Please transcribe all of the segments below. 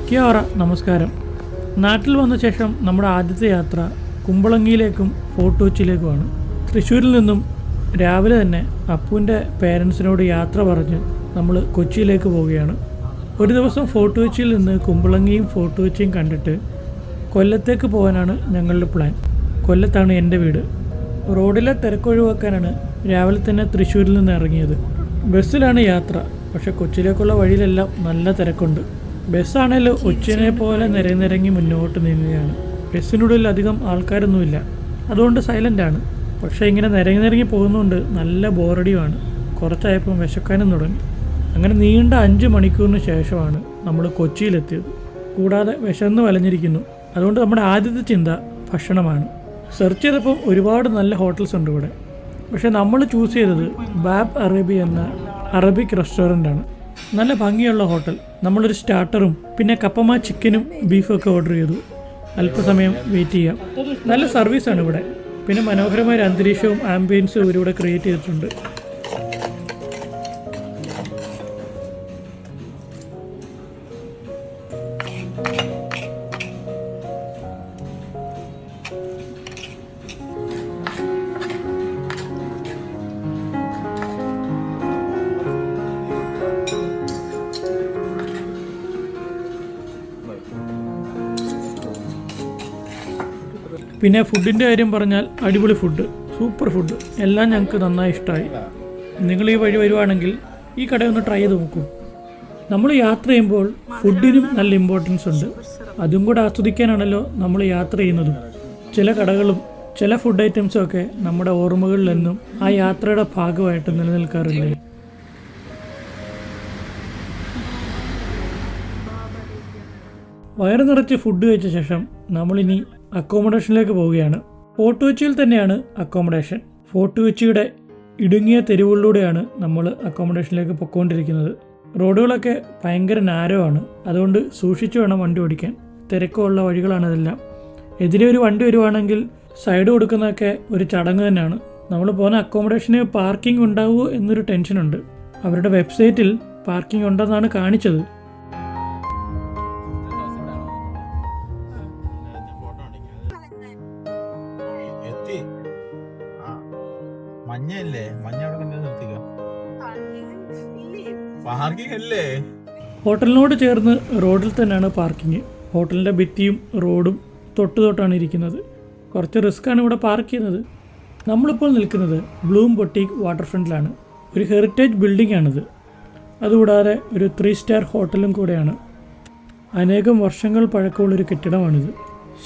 കിയോറ, നമസ്കാരം. നാട്ടിൽ വന്ന ശേഷം നമ്മുടെ ആദ്യത്തെ യാത്ര കുമ്പളങ്ങിയിലേക്കും ഫോർട്ട് കൊച്ചിയിലേക്കുമാണ്. തൃശ്ശൂരിൽ നിന്നും രാവിലെ തന്നെ അപ്പുവിൻ്റെ പേരൻസിനോട് യാത്ര പറഞ്ഞ് നമ്മൾ കൊച്ചിയിലേക്ക് പോവുകയാണ്. ഒരു ദിവസം ഫോർട്ട് കൊച്ചിയിൽ നിന്ന് കുമ്പളങ്ങിയും ഫോർട്ട് കൊച്ചിയും കണ്ടിട്ട് കൊല്ലത്തേക്ക് പോകാനാണ് ഞങ്ങളുടെ പ്ലാൻ. കൊല്ലത്താണ് എൻ്റെ വീട്. റോഡിലെ തിരക്കൊഴിവാക്കാനാണ് രാവിലെ തന്നെ തൃശ്ശൂരിൽ നിന്ന് ഇറങ്ങിയത്. ബസ്സിലാണ് യാത്ര. പക്ഷേ കൊച്ചിയിലേക്കുള്ള വഴിയിലെല്ലാം നല്ല തിരക്കുണ്ട്. ബസ്സാണേലും ഒച്ചിനെ പോലെ നിരങ്ങി മുന്നോട്ട് നീങ്ങുകയാണ്. ബസ്സിനുള്ളിൽ അധികം ആൾക്കാരൊന്നുമില്ല, അതുകൊണ്ട് സൈലൻ്റാണ്. പക്ഷേ ഇങ്ങനെ നിരങ്ങി പോകുന്നതുകൊണ്ട് നല്ല ബോറടിയുമാണ്. കുറച്ചായപ്പോൾ വിശക്കാനും തുടങ്ങി. അങ്ങനെ നീണ്ട 5 മണിക്കൂറിന് ശേഷമാണ് നമ്മൾ കൊച്ചിയിലെത്തിയത്. കൂടാതെ വിശന്ന് വലഞ്ഞിരിക്കുന്നു. അതുകൊണ്ട് നമ്മുടെ ആദ്യത്തെ ചിന്ത ഭക്ഷണമാണ്. സെർച്ച് ചെയ്തപ്പോൾ ഒരുപാട് നല്ല ഹോട്ടൽസ് ഉണ്ട് ഇവിടെ. പക്ഷേ നമ്മൾ ചൂസ് ചെയ്തത് ബാബ് അറേബി എന്ന അറബിക് റെസ്റ്റോറൻ്റാണ്. നല്ല ഭംഗിയുള്ള ഹോട്ടൽ. നമ്മളൊരു സ്റ്റാർട്ടറും പിന്നെ കപ്പമ ചിക്കനും ബീഫും ഒക്കെ ഓർഡർ ചെയ്തു. അല്പസമയം വെയിറ്റ് ചെയ്യാം. നല്ല സർവീസാണ് ഇവിടെ. പിന്നെ മനോഹരമായ അന്തരീക്ഷവും ആംബിയൻസും ഇവരിവിടെ ക്രിയേറ്റ് ചെയ്തിട്ടുണ്ട്. പിന്നെ ഫുഡിൻ്റെ കാര്യം പറഞ്ഞാൽ അടിപൊളി ഫുഡ്, സൂപ്പർ ഫുഡ്, എല്ലാം ഞങ്ങൾക്ക് നന്നായി ഇഷ്ടമായി. നിങ്ങൾ ഈ വഴി വരുവാണെങ്കിൽ ഈ കടയൊന്ന് ട്രൈ ചെയ്ത് നോക്കൂ. നമ്മൾ യാത്ര ചെയ്യുമ്പോൾ ഫുഡിനും നല്ല ഇമ്പോർട്ടൻസ് ഉണ്ട്. അതും കൂടെ ആസ്വദിക്കാനാണല്ലോ നമ്മൾ യാത്ര ചെയ്യുന്നതും. ചില കടകളും ചില ഫുഡ് ഐറ്റംസും ഒക്കെ നമ്മുടെ ഓർമ്മകളിലെന്നും ആ യാത്രയുടെ ഭാഗമായിട്ട് നിലനിൽക്കാറില്ലേ. വയറ് നിറച്ച് ഫുഡ് കഴിച്ച ശേഷം നമ്മളിനി അക്കോമഡേഷനിലേക്ക് പോവുകയാണ്. ഫോർട്ട് കൊച്ചിയിൽ തന്നെയാണ് അക്കോമഡേഷൻ. ഫോർട്ട് കൊച്ചിയുടെ ഇടുങ്ങിയ തെരുവുകളിലൂടെയാണ് നമ്മൾ അക്കോമഡേഷനിലേക്ക് പൊയ്ക്കൊണ്ടിരിക്കുന്നത്. റോഡുകളൊക്കെ ഭയങ്കര നാരോ ആണ്. അതുകൊണ്ട് സൂക്ഷിച്ചു വേണം വണ്ടി ഓടിക്കാൻ. തിരക്കുള്ള വഴികളാണിതെല്ലാം. എതിരെ ഒരു വണ്ടി വരുവാണെങ്കിൽ സൈഡ് കൊടുക്കുന്നതൊക്കെ ഒരു ചടങ്ങ് തന്നെയാണ്. നമ്മൾ പോകുന്ന അക്കോമഡേഷന് പാർക്കിംഗ് ഉണ്ടാവുമോ എന്നൊരു ടെൻഷനുണ്ട്. അവരുടെ വെബ്സൈറ്റിൽ പാർക്കിംഗ് ഉണ്ടെന്നാണ് കാണിച്ചത്. ഹോട്ടലിനോട് ചേർന്ന് റോഡിൽ തന്നെയാണ് പാർക്കിംഗ്. ഹോട്ടലിൻ്റെ ഭിത്തിയും റോഡും തൊട്ടാണ് ഇരിക്കുന്നത്. കുറച്ച് റിസ്ക്കാണ് ഇവിടെ പാർക്ക് ചെയ്യുന്നത്. നമ്മളിപ്പോൾ നിൽക്കുന്നത് ബ്ലൂം ബൊട്ടീക്ക് വാട്ടർ ഫ്രണ്ടിലാണ്. ഒരു ഹെറിറ്റേജ് ബിൽഡിംഗ് ആണിത്. അതുകൂടാതെ ഒരു 3 സ്റ്റാർ ഹോട്ടലും കൂടെയാണ്. അനേകം വർഷങ്ങൾ പഴക്കമുള്ളൊരു കെട്ടിടമാണിത്.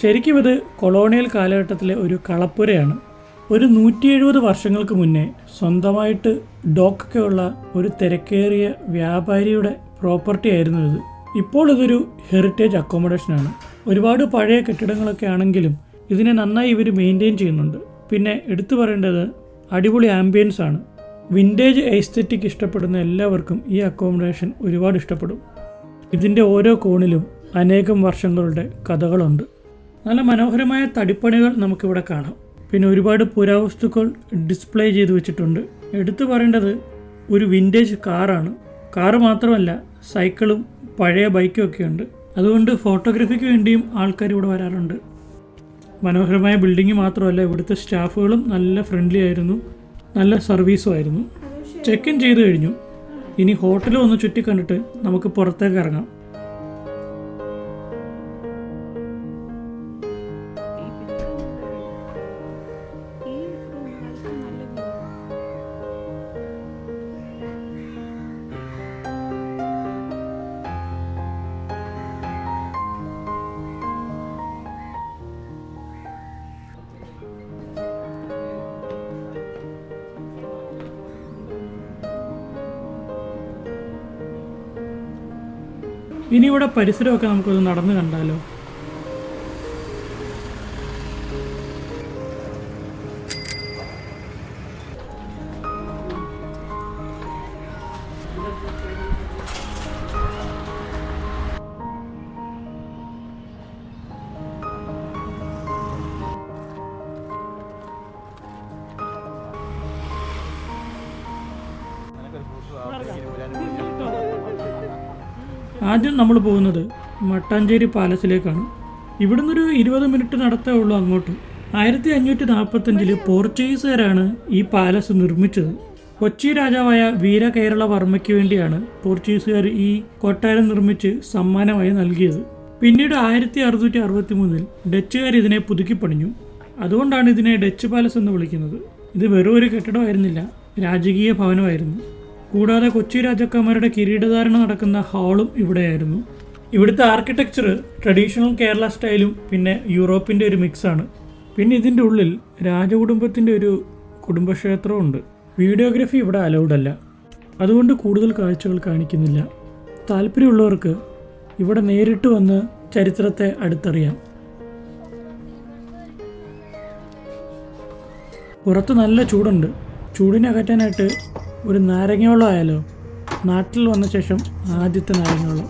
ശരിക്കും ഇത് കൊളോണിയൽ കാലഘട്ടത്തിലെ ഒരു കളപ്പുരയാണ്. ഒരു 170 വർഷങ്ങൾക്ക് മുന്നേ സ്വന്തമായിട്ട് ഡോക്കൊക്കെ ഉള്ള ഒരു തിരക്കേറിയ വ്യാപാരിയുടെ പ്രോപ്പർട്ടി ആയിരുന്നു ഇത്. ഇപ്പോൾ ഇതൊരു ഹെറിറ്റേജ് അക്കോമഡേഷനാണ്. ഒരുപാട് പഴയ കെട്ടിടങ്ങളൊക്കെ ആണെങ്കിലും ഇതിനെ നന്നായി ഇവർ മെയിൻറ്റെയിൻ ചെയ്യുന്നുണ്ട്. പിന്നെ എടുത്തു പറയേണ്ടത് അടിപൊളി ആംബിയൻസ് ആണ്. വിൻറ്റേജ് എസ്തെറ്റിക് ഇഷ്ടപ്പെടുന്ന എല്ലാവർക്കും ഈ അക്കോമഡേഷൻ ഒരുപാട് ഇഷ്ടപ്പെടും. ഇതിൻ്റെ ഓരോ കോണിലും അനേകം വർഷങ്ങളുടെ കഥകളുണ്ട്. നല്ല മനോഹരമായ തടിപ്പണികൾ നമുക്കിവിടെ കാണാം. പിന്നെ ഒരുപാട് പുരാവസ്തുക്കൾ ഡിസ്പ്ലേ ചെയ്ത് വെച്ചിട്ടുണ്ട്. എടുത്തു പറയേണ്ടത് ഒരു വിൻറ്റേജ് കാറാണ്. കാറ് മാത്രമല്ല, സൈക്കിളും പഴയ ബൈക്കും ഒക്കെ ഉണ്ട്. അതുകൊണ്ട് ഫോട്ടോഗ്രാഫിക്ക് വേണ്ടിയും ആൾക്കാർ ഇവിടെ വരാറുണ്ട്. മനോഹരമായ ബിൽഡിംഗ് മാത്രമല്ല, ഇവിടുത്തെ സ്റ്റാഫുകളും നല്ല ഫ്രണ്ട്ലി ആയിരുന്നു, നല്ല സർവീസും ആയിരുന്നു. ചെക്ക് ഇൻ ചെയ്ത് കഴിഞ്ഞു. ഇനി ഹോട്ടലും ഒന്ന് ചുറ്റിക്കണ്ടിട്ട് നമുക്ക് പുറത്തേക്ക് ഇറങ്ങാം. ഇനി ഇവിടെ പരിസരമൊക്കെ നമുക്കൊന്ന് നടന്ന് കണ്ടാലോ. ആദ്യം നമ്മൾ പോകുന്നത് മട്ടാഞ്ചേരി പാലസിലേക്കാണ്. ഇവിടുന്നൊരു 20 മിനിറ്റ് നടത്തേ ഉള്ളൂ അങ്ങോട്ട്. 1545 പോർച്ചുഗീസുകാരാണ് ഈ പാലസ് നിർമ്മിച്ചത്. കൊച്ചി രാജാവായ വീരകേരളവർമ്മയ്ക്ക് വേണ്ടിയാണ് പോർച്ചുഗീസുകാർ ഈ കൊട്ടാരം നിർമ്മിച്ച് സമ്മാനമായി നൽകിയത്. പിന്നീട് 1663 ഡച്ചുകാർ ഇതിനെ പുതുക്കി പണിഞ്ഞു. അതുകൊണ്ടാണ് ഇതിനെ ഡച്ച് പാലസ് എന്ന് വിളിക്കുന്നത്. ഇത് വെറും ഒരു കെട്ടിടമായിരുന്നില്ല, രാജകീയ ഭവനമായിരുന്നു. കൂടാതെ കൊച്ചി രാജാക്കന്മാരുടെ കിരീടധാരണ നടക്കുന്ന ഹാളും ഇവിടെയായിരുന്നു. ഇവിടുത്തെ ആർക്കിടെക്ചർ ട്രഡീഷണൽ കേരള സ്റ്റൈലും പിന്നെ യൂറോപ്പിൻ്റെ ഒരു മിക്സാണ്. പിന്നെ ഇതിൻ്റെ ഉള്ളിൽ രാജകുടുംബത്തിൻ്റെ ഒരു കുടുംബക്ഷേത്രവും ഉണ്ട്. വീഡിയോഗ്രാഫി ഇവിടെ അലൗഡ് അല്ല, അതുകൊണ്ട് കൂടുതൽ കാഴ്ചകൾ കാണിക്കുന്നില്ല. താല്പര്യമുള്ളവർക്ക് ഇവിടെ നേരിട്ട് വന്ന് ചരിത്രത്തെ അടുത്തറിയാം. പുറത്ത് നല്ല ചൂടുണ്ട്. ചൂടിനെ അകറ്റാനായിട്ട് ഒരു നാരങ്ങവെള്ളം ആയാലോ? നാട്ടിൽ വന്ന ശേഷം ആദ്യത്തെ നാരങ്ങവെള്ളം.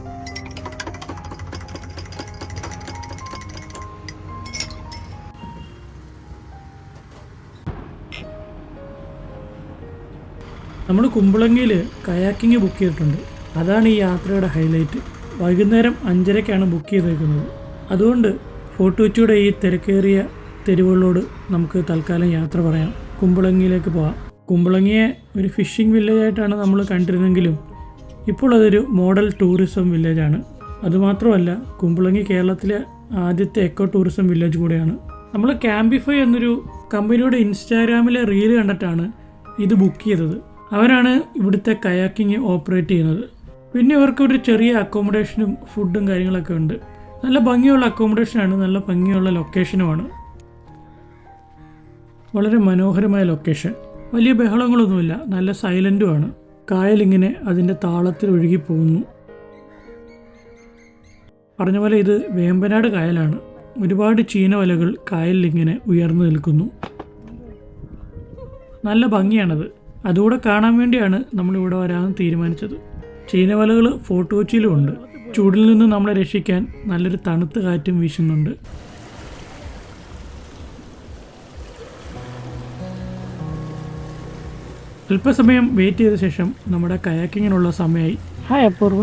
നമ്മൾ കുമ്പളങ്ങിയിൽ കയാക്കിങ് ബുക്ക് ചെയ്തിട്ടുണ്ട്. അതാണ് ഈ യാത്രയുടെ ഹൈലൈറ്റ്. വൈകുന്നേരം 5:30ക്കാണ് ബുക്ക് ചെയ്തേക്കുന്നത്. അതുകൊണ്ട് ഫോർട്ട് കൊച്ചിയുടെ ഈ തിരക്കേറിയ തെരുവുകളോട് നമുക്ക് തൽക്കാലം യാത്ര പറയാം. കുമ്പളങ്ങിയിലേക്ക് പോകാം. കുമ്പളങ്ങിയെ ഒരു ഫിഷിംഗ് വില്ലേജായിട്ടാണ് നമ്മൾ കണ്ടിരുന്നെങ്കിലും ഇപ്പോൾ അതൊരു മോഡൽ ടൂറിസം വില്ലേജാണ്. അതുമാത്രമല്ല, കുമ്പളങ്ങി കേരളത്തിലെ ആദ്യത്തെ എക്കോ ടൂറിസം വില്ലേജ് കൂടെയാണ്. നമ്മൾ ക്യാമ്പിഫൈ എന്നൊരു കമ്പനിയുടെ ഇൻസ്റ്റാഗ്രാമിലെ റീല് കണ്ടിട്ടാണ് ഇത് ബുക്ക് ചെയ്തത്. അവരാണ് ഇവിടുത്തെ കയാക്കിങ് ഓപ്പറേറ്റ് ചെയ്യുന്നത്. പിന്നെ ഇവർക്കൊരു ചെറിയ അക്കോമഡേഷനും ഫുഡും കാര്യങ്ങളൊക്കെ ഉണ്ട്. നല്ല ഭംഗിയുള്ള അക്കോമഡേഷനാണ്, നല്ല ഭംഗിയുള്ള ലൊക്കേഷനുമാണ്. വളരെ മനോഹരമായ ലൊക്കേഷൻ. വലിയ ബഹളങ്ങളൊന്നുമില്ല, നല്ല സൈലൻറ്റുമാണ്. കായലിങ്ങനെ അതിൻ്റെ താളത്തിൽ ഒഴുകി പോകുന്നു. പറഞ്ഞ പോലെ ഇത് വേമ്പനാട് കായലാണ്. ഒരുപാട് ചീനവലകൾ കായലിലിങ്ങനെ ഉയർന്നു നിൽക്കുന്നു. നല്ല ഭംഗിയാണത്. അതുകൂടെ കാണാൻ വേണ്ടിയാണ് നമ്മളിവിടെ വരാമെന്ന് തീരുമാനിച്ചത്. ചീനവലകൾ ഫോർട്ട് കൊച്ചിയിലും ഉണ്ട്. ചൂടിൽ നിന്ന് നമ്മളെ രക്ഷിക്കാൻ നല്ലൊരു തണുത്ത കാറ്റും വീശുന്നുണ്ട്. അല്പസമയം വെയിറ്റ് ചെയ്ത ശേഷം നമ്മുടെ കയാക്കിങ്ങിനുള്ള സമയമായി. ഹായ് അപൂർവ.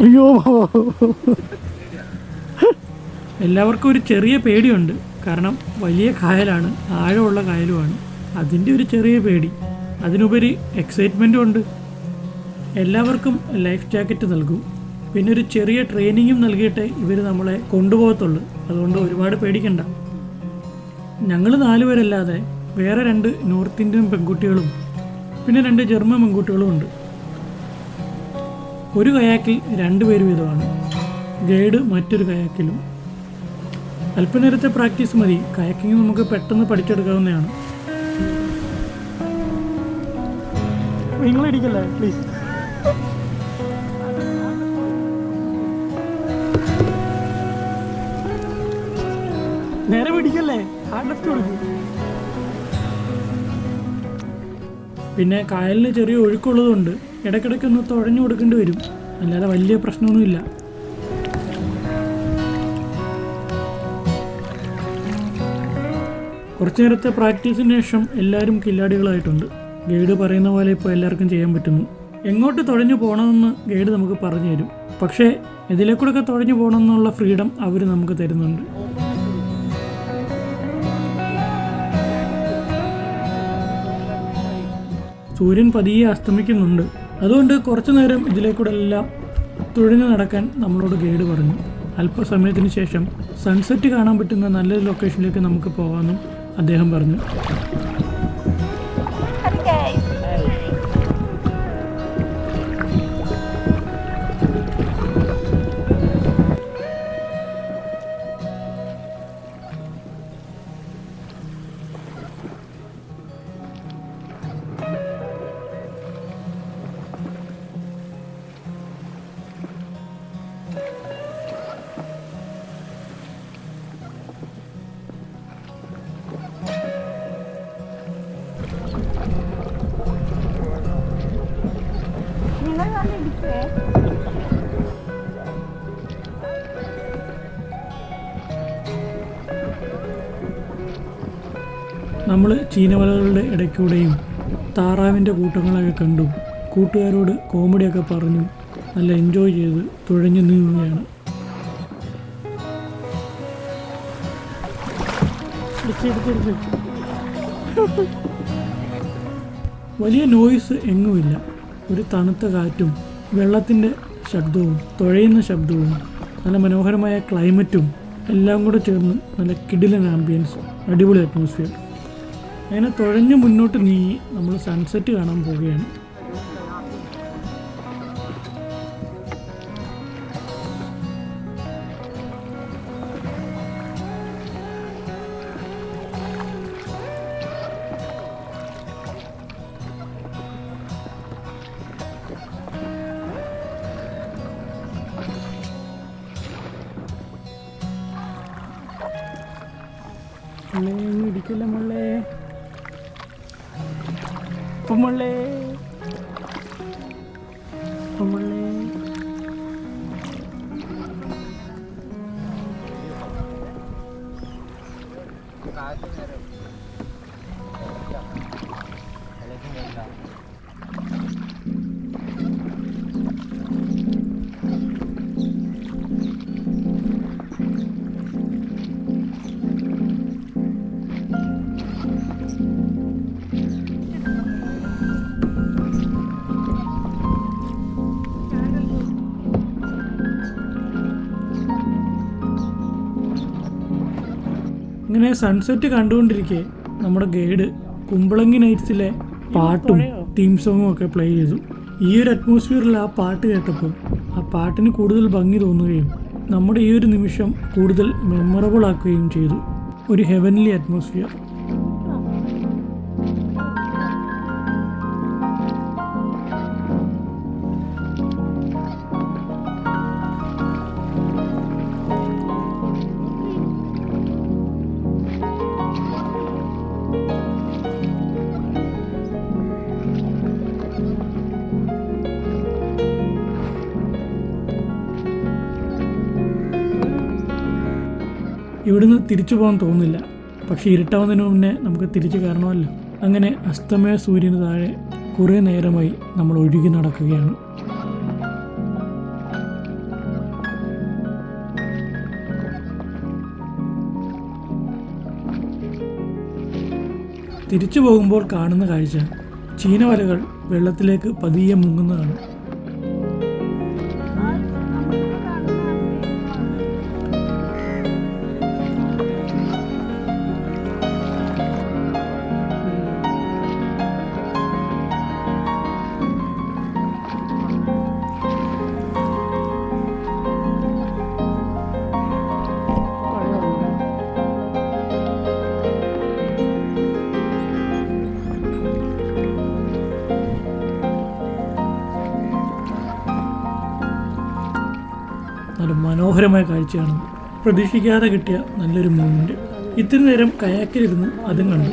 അയ്യോ, എല്ലാവർക്കും ഒരു ചെറിയ പേടിയുണ്ട്. കാരണം വലിയ കായലാണ്, ആഴമുള്ള കായലുമാണ്. അതിൻ്റെ ഒരു ചെറിയ പേടി, അതിനുപരി എക്സൈറ്റ്മെൻറ്റും ഉണ്ട്. എല്ലാവർക്കും ലൈഫ് ജാക്കറ്റ് നൽകും. പിന്നെ ഒരു ചെറിയ ട്രെയിനിങ്ങും നൽകിയിട്ടേ ഇവർ നമ്മളെ കൊണ്ടുപോകത്തുള്ളൂ. അതുകൊണ്ട് ഒരുപാട് പേടിക്കണ്ട. ഞങ്ങൾ 4 പേരല്ലാതെ വേറെ 2 നോർത്ത് ഇന്ത്യൻ പെൺകുട്ടികളും പിന്നെ 2 ജർമ്മൻ പെൺകുട്ടികളും ഉണ്ട്. ഒരു കയാക്കിൽ 2 പേര് വീതമാണ്. ഗൈഡ് മറ്റൊരു കയാക്കിലും. അല്പനേരത്തെ പ്രാക്ടീസ് മതി. കയാക്കിങ് നമുക്ക് പെട്ടെന്ന് പഠിച്ചെടുക്കാവുന്നതാണ്. നിങ്ങളിടിക്കല്ലേ പ്ലീസ്. നേരെ പിടിക്കല്ലേ, ഹാർഡ് ലെഫ്റ്റ് കൊടുക്കും. പിന്നെ കായലിന് ചെറിയ ഒഴുക്കുള്ളതുകൊണ്ട് ഇടയ്ക്കിടയ്ക്കൊന്ന് തുഴഞ്ഞു കൊടുക്കേണ്ടി വരും. അല്ലാതെ വലിയ പ്രശ്നമൊന്നുമില്ല. കുറച്ചു നേരത്തെ പ്രാക്ടീസിന് ശേഷം എല്ലാവരും കില്ലാടികളായിട്ടുണ്ട്. ഗൈഡ് പറയുന്ന പോലെ ഇപ്പോൾ എല്ലാവർക്കും ചെയ്യാൻ പറ്റുന്നു. എങ്ങോട്ട് തുഴഞ്ഞു പോകണമെന്ന് ഗൈഡ് നമുക്ക് പറഞ്ഞു തരും. പക്ഷേ ഇതിലേക്കൂടെയൊക്കെ തുഴഞ്ഞു പോകണമെന്നുള്ള ഫ്രീഡം അവർ നമുക്ക് തരുന്നുണ്ട്. സൂര്യൻ പതിയെ അസ്തമിക്കുന്നുണ്ട്. അതുകൊണ്ട് കുറച്ചു നേരം ഇതിലേക്കൂടെ എല്ലാം തുഴഞ്ഞു നടക്കാൻ നമ്മളോട് ഗൈഡ് പറഞ്ഞു. അല്പസമയത്തിന് ശേഷം സൺസെറ്റ് കാണാൻ പറ്റുന്ന നല്ലൊരു ലൊക്കേഷനിലേക്ക് നമുക്ക് പോകാമെന്നും അദ്ദേഹം പറഞ്ഞു. നമ്മൾ ചീനവലകളുടെ ഇടയ്ക്കൂടെയും താറാവിൻ്റെ കൂട്ടങ്ങളൊക്കെ കണ്ടും കൂട്ടുകാരോട് കോമഡിയൊക്കെ പറഞ്ഞും നല്ല എൻജോയ് ചെയ്ത് തുഴഞ്ഞു നീങ്ങുകയാണ്. വലിയ നോയ്സ് എങ്ങുമില്ല. ഒരു തണുത്ത കാറ്റും വെള്ളത്തിൻ്റെ ശബ്ദവും തുഴയുന്ന ശബ്ദവും നല്ല മനോഹരമായ ക്ലൈമറ്റും എല്ലാം കൂടെ ചേർന്ന് നല്ല കിടിലൻ ആംബിയൻസ്, അടിപൊളി അറ്റ്മോസ്ഫിയർ. അങ്ങനെ തുഴഞ്ഞ് മുന്നോട്ട് നീങ്ങി നമ്മൾ സൺസെറ്റ് കാണാൻ പോവുകയാണ്. ഇടിക്കല്ല മുള്ളേ, മുള്ളേ, മുള്ളേ. ഇങ്ങനെ സൺസെറ്റ് കണ്ടുകൊണ്ടിരിക്കെ നമ്മുടെ ഗൈഡ് കുമ്പളങ്ങി നൈറ്റ്സിലെ പാട്ടും തീം സോങ്ങും ഒക്കെ പ്ലേ ചെയ്തു. ഈ ഒരു അറ്റ്മോസ്ഫിയറിൽ ആ പാട്ട് കേട്ടപ്പോൾ ആ പാട്ടിന് കൂടുതൽ ഭംഗി തോന്നുകയും നമ്മുടെ ഈ ഒരു നിമിഷം കൂടുതൽ മെമ്മറബിൾ ആക്കുകയും ചെയ്തു. ഒരു ഹെവൻലി അറ്റ്മോസ്ഫിയർ. ഇവിടുന്ന് തിരിച്ചു പോകാൻ തോന്നുന്നില്ല, പക്ഷേ ഇരുട്ടാവുന്നതിന് മുന്നേ നമുക്ക് തിരിച്ചു കയറണമല്ലോ. അങ്ങനെ അസ്തമയ സൂര്യന് താഴെ കുറേ നേരമായി നമ്മൾ ഒഴുകി നടക്കുകയാണ്. തിരിച്ചു പോകുമ്പോൾ കാണുന്ന കാഴ്ച ചീനവലകൾ വെള്ളത്തിലേക്ക് പതിയെ മുങ്ങുന്നതാണ്. നല്ല മനോഹരമായ കാഴ്ചയാണ്. പ്രതീക്ഷിക്കാതെ കിട്ടിയ നല്ലൊരു മൂമെൻറ്റ്. ഇത്തിരി നേരം കയാക്കിലിരുന്ന് അതും കണ്ടു.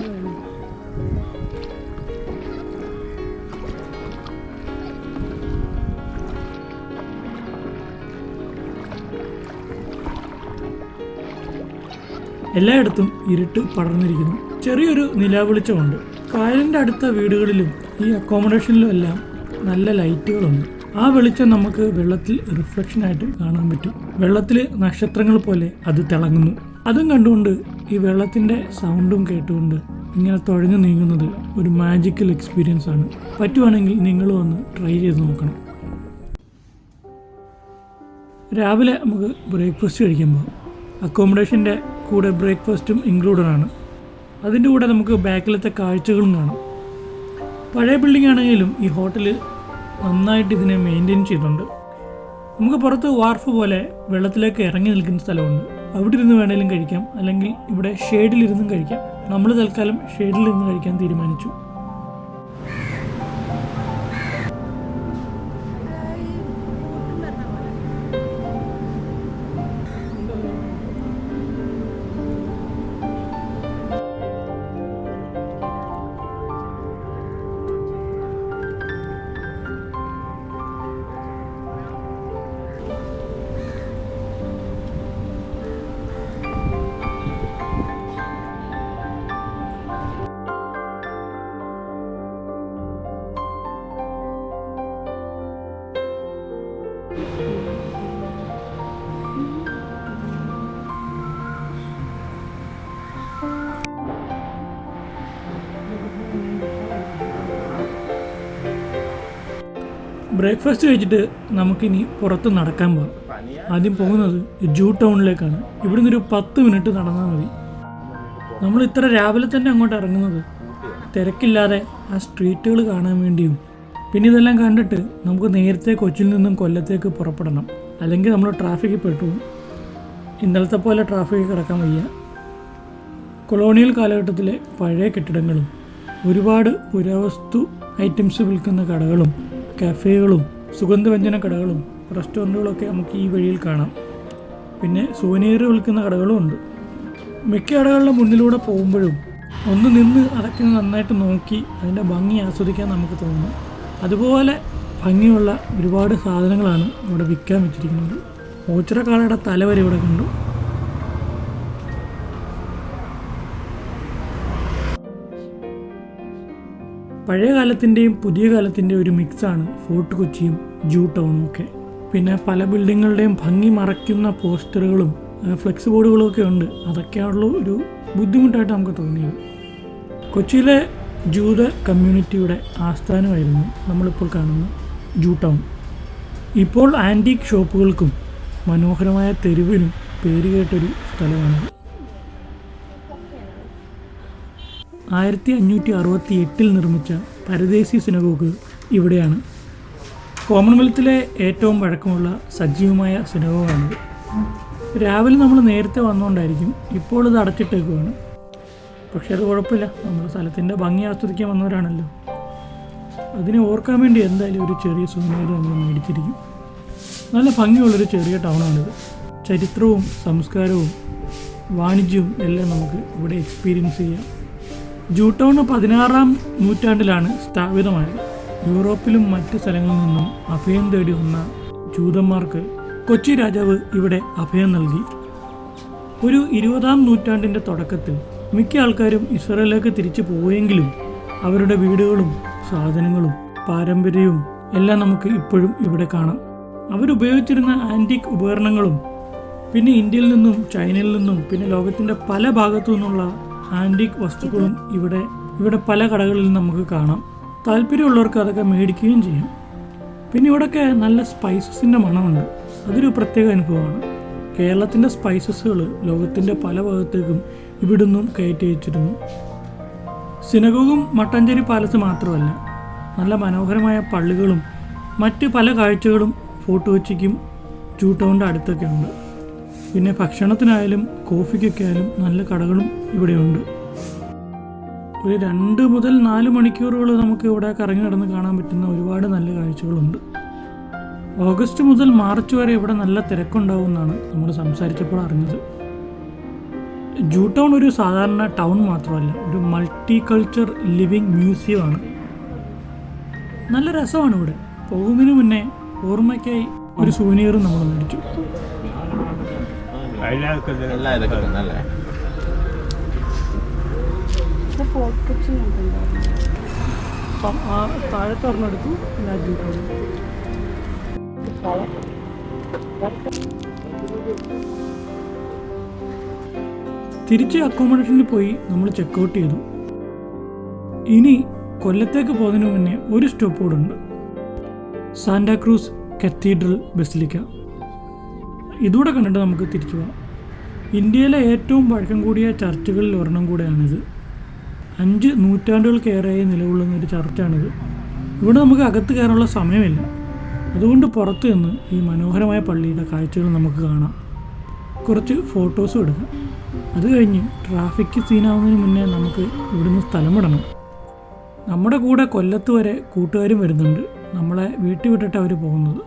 എല്ലായിടത്തും ഇരുട്ട് പടർന്നിരിക്കുന്നു. ചെറിയൊരു നിലാവെളിച്ചമുണ്ട്. കായലിൻ്റെ അടുത്ത വീടുകളിലും ഈ അക്കോമഡേഷനിലും എല്ലാം നല്ല ലൈറ്റുകളുണ്ട്. ആ വെളിച്ചം നമുക്ക് വെള്ളത്തിൽ റിഫ്ലക്ഷനായിട്ട് കാണാൻ പറ്റും. വെള്ളത്തിൽ നക്ഷത്രങ്ങൾ പോലെ അത് തിളങ്ങുന്നു. അതും കണ്ടുകൊണ്ട് ഈ വെള്ളത്തിൻ്റെ സൗണ്ടും കേട്ടുകൊണ്ട് ഇങ്ങനെ തുഴഞ്ഞു നീങ്ങുന്നത് ഒരു മാജിക്കൽ എക്സ്പീരിയൻസ് ആണ്. പറ്റുവാണെങ്കിൽ നിങ്ങളും ഒന്ന് ട്രൈ ചെയ്ത് നോക്കണം. രാവിലെ നമുക്ക് ബ്രേക്ക്ഫാസ്റ്റ് കഴിക്കുമ്പോൾ അക്കോമഡേഷൻ്റെ കൂടെ ബ്രേക്ക്ഫാസ്റ്റും ഇൻക്ലൂഡഡ് ആണ്. അതിൻ്റെ കൂടെ നമുക്ക് ബാക്കിലത്തെ കാഴ്ചകളും കാണാം. പഴയ ബിൽഡിംഗ് ആണെങ്കിലും ഈ ഹോട്ടൽ നന്നായിട്ട് ഇതിനെ മെയിൻറ്റെയിൻ ചെയ്തിട്ടുണ്ട്. നമുക്ക് പുറത്ത് വാർഫ് പോലെ വെള്ളത്തിലേക്ക് ഇറങ്ങി നിൽക്കുന്ന സ്ഥലമുണ്ട്. അവിടെ ഇരുന്ന് വേണമെങ്കിലും കഴിക്കാം, അല്ലെങ്കിൽ ഇവിടെ ഷെയ്ഡിലിരുന്നും കഴിക്കാം. നമ്മൾ തൽക്കാലം ഷെയ്ഡിലിരുന്ന് കഴിക്കാൻ തീരുമാനിച്ചു. ബ്രേക്ക്ഫാസ്റ്റ് കഴിച്ചിട്ട് നമുക്കിനി പുറത്ത് നടക്കാൻ പോകാം. ആദ്യം പോകുന്നത് ജൂ ടൗണിലേക്കാണ്. ഇവിടുന്ന് ഒരു 10 മിനിറ്റ് നടന്നാൽ മതി. നമ്മൾ ഇത്ര രാവിലെ തന്നെ അങ്ങോട്ട് ഇറങ്ങുന്നത് തിരക്കില്ലാതെ ആ സ്ട്രീറ്റുകൾ കാണാൻ വേണ്ടിയും പിന്നെ ഇതെല്ലാം കണ്ടിട്ട് നമുക്ക് നേരത്തെ കൊച്ചിയിൽ നിന്നും കൊല്ലത്തേക്ക് പുറപ്പെടണം. അല്ലെങ്കിൽ നമ്മൾ ട്രാഫിക്കിൽ പെട്ടു. ഇന്നലത്തെ പോലെ ട്രാഫിക്കിൽ കിടക്കാൻ വയ്യ. കൊളോണിയൽ കാലഘട്ടത്തിലെ പഴയ കെട്ടിടങ്ങളും ഒരുപാട് പുരാവസ്തു ഐറ്റംസ് വിൽക്കുന്ന കടകളും കഫേകളും സുഗന്ധവ്യഞ്ജന കടകളും റെസ്റ്റോറൻറ്റുകളൊക്കെ നമുക്ക് ഈ വഴിയിൽ കാണാം. പിന്നെ സുവനീർ വിൽക്കുന്ന കടകളും ഉണ്ട്. മിക്ക കടകളുടെ മുന്നിലൂടെ പോകുമ്പോഴും ഒന്ന് നിന്ന് അതൊക്കെ നന്നായിട്ട് നോക്കി അതിൻ്റെ ഭംഗി ആസ്വദിക്കാൻ നമുക്ക് തോന്നും. അതുപോലെ ഭംഗിയുള്ള ഒരുപാട് സാധനങ്ങളാണ് ഇവിടെ വിൽക്കാൻ വെച്ചിരിക്കുന്നത്. ഓച്ചിറക്കാളയുടെ തല വരെ ഇവിടെ കണ്ടു. പഴയ കാലത്തിൻ്റെയും പുതിയ കാലത്തിൻ്റെയും ഒരു മിക്സാണ് ഫോർട്ട് കൊച്ചിയും ജൂ ടൗണും ഒക്കെ. പിന്നെ പല ബിൽഡിങ്ങുകളുടെയും ഭംഗി മറയ്ക്കുന്ന പോസ്റ്ററുകളും ഫ്ലെക്സ് ബോർഡുകളും ഒക്കെ ഉണ്ട്. അതൊക്കെയുള്ള ഒരു ബുദ്ധിമുട്ടായിട്ട് നമുക്ക് തോന്നിയത്. കൊച്ചിയിലെ ജൂത കമ്മ്യൂണിറ്റിയുടെ ആസ്ഥാനമായിരുന്നു നമ്മളിപ്പോൾ കാണുന്ന ജൂ ടൗൺ. ഇപ്പോൾ ആൻറ്റീക്ക് ഷോപ്പുകൾക്കും മനോഹരമായ തെരുവിനും പേരുകേട്ടൊരു സ്ഥലമാണിത്. 1568 നിർമ്മിച്ച പരദേശി സിനഗോഗ് ഇവിടെയാണ്. കോമൺവെൽത്തിലെ ഏറ്റവും പഴക്കമുള്ള സജീവമായ സിനഗോഗാണിത്. രാവിലെ നമ്മൾ നേരത്തെ വന്നുകൊണ്ടായിരിക്കും ഇപ്പോൾ ഇത് അടച്ചിട്ടേക്കുവാണ്. പക്ഷെ അത് കുഴപ്പമില്ല, നമ്മൾ സ്ഥലത്തിൻ്റെ ഭംഗി ആസ്വദിക്കാൻ വന്നവരാണല്ലോ. അതിനെ ഓർക്കാൻ വേണ്ടി എന്തായാലും ഒരു ചെറിയ സുവനീർ നമ്മൾ മേടിച്ചിരിക്കും. നല്ല ഭംഗിയുള്ളൊരു ചെറിയ ടൗണാണിത്. ചരിത്രവും സംസ്കാരവും വാണിജ്യവും എല്ലാം നമുക്ക് ഇവിടെ എക്സ്പീരിയൻസ് ചെയ്യാം. ജൂ ടൗൺ 16-ാം നൂറ്റാണ്ടിലാണ് സ്ഥാപിതമായത്. യൂറോപ്പിലും മറ്റ് സ്ഥലങ്ങളിൽ നിന്നും അഭയം തേടി വന്ന ജൂതന്മാർക്ക് കൊച്ചി രാജാവ് ഇവിടെ അഭയം നൽകി. ഒരു 20-ാം നൂറ്റാണ്ടിൻ്റെ തുടക്കത്തിൽ മിക്ക ആൾക്കാരും ഇസ്രായേലിലേക്ക് തിരിച്ചു പോയെങ്കിലും അവരുടെ വീടുകളും സാധനങ്ങളും പാരമ്പര്യവും എല്ലാം നമുക്ക് ഇപ്പോഴും ഇവിടെ കാണാം. അവരുപയോഗിച്ചിരുന്ന ആൻറ്റീക്ക് ഉപകരണങ്ങളും പിന്നെ ഇന്ത്യയിൽ നിന്നും ചൈനയിൽ നിന്നും പിന്നെ ലോകത്തിൻ്റെ പല ഭാഗത്തു നിന്നുള്ള ആൻറ്റീക്ക് വസ്തുക്കളും ഇവിടെ പല കടകളിൽ നമുക്ക് കാണാം. താല്പര്യമുള്ളവർക്ക് അതൊക്കെ മേടിക്കുകയും ചെയ്യാം. പിന്നെ ഇവിടെയൊക്കെ നല്ല സ്പൈസസിൻ്റെ മണമുണ്ട്. അതൊരു പ്രത്യേക അനുഭവമാണ്. കേരളത്തിൻ്റെ സ്പൈസസുകൾ ലോകത്തിൻ്റെ പല ഭാഗത്തേക്കും ഇവിടുന്നും കയറ്റി അയച്ചിരുന്നു. സിനഗോഗും മട്ടാഞ്ചേരി പാലസ് മാത്രമല്ല, നല്ല മനോഹരമായ പള്ളികളും മറ്റ് പല കാഴ്ചകളും ഫോർട്ട് കൊച്ചിക്കും ജൂ ടൗണിൻ്റെ അടുത്തൊക്കെ ഉണ്ട്. പിന്നെ ഭക്ഷണത്തിനായാലും കോഫിക്കൊക്കെ ആയാലും നല്ല കടകളും ഇവിടെയുണ്ട്. ഒരു 2 മുതൽ 4 മണിക്കൂറുകൾ നമുക്ക് ഇവിടെ കറങ്ങി നടന്ന് കാണാൻ പറ്റുന്ന ഒരുപാട് നല്ല കാഴ്ചകളുണ്ട്. ഓഗസ്റ്റ് മുതൽ മാർച്ച് വരെ ഇവിടെ നല്ല തിരക്കുണ്ടാവുമെന്നാണ് നമ്മൾ സംസാരിച്ചപ്പോൾ അറിഞ്ഞത്. ജൂ ടൗൺ ഒരു സാധാരണ ടൗൺ മാത്രമല്ല, ഒരു മൾട്ടി കൾച്ചർ ലിവിങ് മ്യൂസിയമാണ്. നല്ല രസമാണ് ഇവിടെ. പോകുന്നതിന് മുന്നേ ഓർമ്മയ്ക്കായി ഒരു സുവനീറും നമ്മൾ മേടിച്ചു. താഴത്തെ ഒരെണ്ണെടുത്തു. തിരിച്ച് അക്കോമഡേഷനിൽ പോയി നമ്മൾ ചെക്കൗട്ട് ചെയ്തു. ഇനി കൊല്ലത്തേക്ക് പോകുന്നതിന് മുന്നേ ഒരു സ്റ്റോപ്പ് കൂടെ ഉണ്ട്, സാന്റാക്രൂസ് കത്തീഡ്രൽ ബസിലിക്ക. ഇതൂടെ കണ്ടിട്ട് നമുക്ക് തിരിച്ചു പോകാം. ഇന്ത്യയിലെ ഏറ്റവും പഴക്കം കൂടിയ ചർച്ചുകളിൽ ഒരെണ്ണം കൂടെയാണിത്. 5 നൂറ്റാണ്ടുകൾക്കേറെയായി നിലകൊള്ളുന്ന ഒരു ചർച്ചാണിത്. ഇവിടെ നമുക്ക് അകത്ത് കയറാനുള്ള സമയമില്ല. അതുകൊണ്ട് പുറത്ത് നിന്ന് ഈ മനോഹരമായ പള്ളിയുടെ കാഴ്ചകൾ നമുക്ക് കാണാം. കുറച്ച് ഫോട്ടോസും എടുക്കാം. അത് കഴിഞ്ഞ് ട്രാഫിക് സീനാവുന്നതിന് മുന്നേ നമുക്ക് ഇവിടുന്ന് സ്ഥലം വിടണം. നമ്മുടെ കൂടെ കൊല്ലത്ത് വരെ കൂട്ടുകാരും വരുന്നുണ്ട്. നമ്മളെ വീട്ടിൽ വിട്ടിട്ട് അവർ പോകുന്നത്.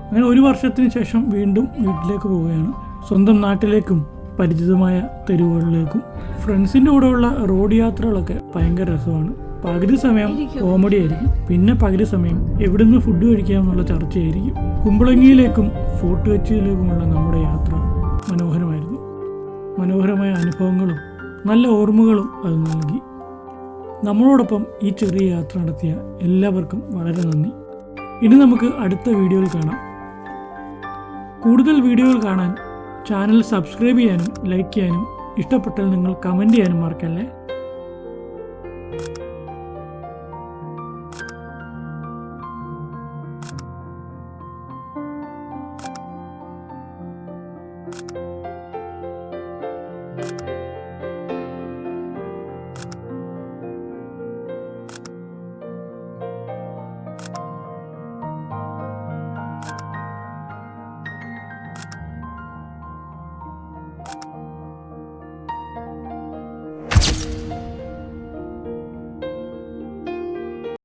അങ്ങനെ 1 വർഷത്തിന് ശേഷം വീണ്ടും വീട്ടിലേക്ക് പോവുകയാണ്. സ്വന്തം നാട്ടിലേക്കും പരിചിതമായ തെരുവുകളിലേക്കും. ഫ്രണ്ട്സിൻ്റെ കൂടെയുള്ള റോഡ് യാത്രകളൊക്കെ ഭയങ്കര രസമാണ്. പകുതി സമയം കോമഡി ആയിരിക്കും, പിന്നെ പകുതി സമയം എവിടുന്ന് ഫുഡ് കഴിക്കാമെന്നുള്ള ചർച്ചയായിരിക്കും. കുമ്പളങ്ങിയിലേക്കും ഫോർട്ട് കൊച്ചിയിലേക്കുമുള്ള നമ്മുടെ യാത്ര മനോഹരമായിരുന്നു. മനോഹരമായ അനുഭവങ്ങളും നല്ല ഓർമ്മകളും അത് നൽകി. നമ്മളോടൊപ്പം ഈ ചെറിയ യാത്ര നടത്തിയ എല്ലാവർക്കും വളരെ നന്ദി. ഇനി നമുക്ക് അടുത്ത വീഡിയോയിൽ കാണാം. കൂടുതൽ വീഡിയോകൾ കാണാൻ ചാനൽ സബ്സ്ക്രൈബ് ചെയ്യാനും ലൈക്ക് ചെയ്യാനും ഇഷ്ടപ്പെട്ടാൽ നിങ്ങൾ കമൻറ്റ് ചെയ്യാനും മറക്കല്ലേ.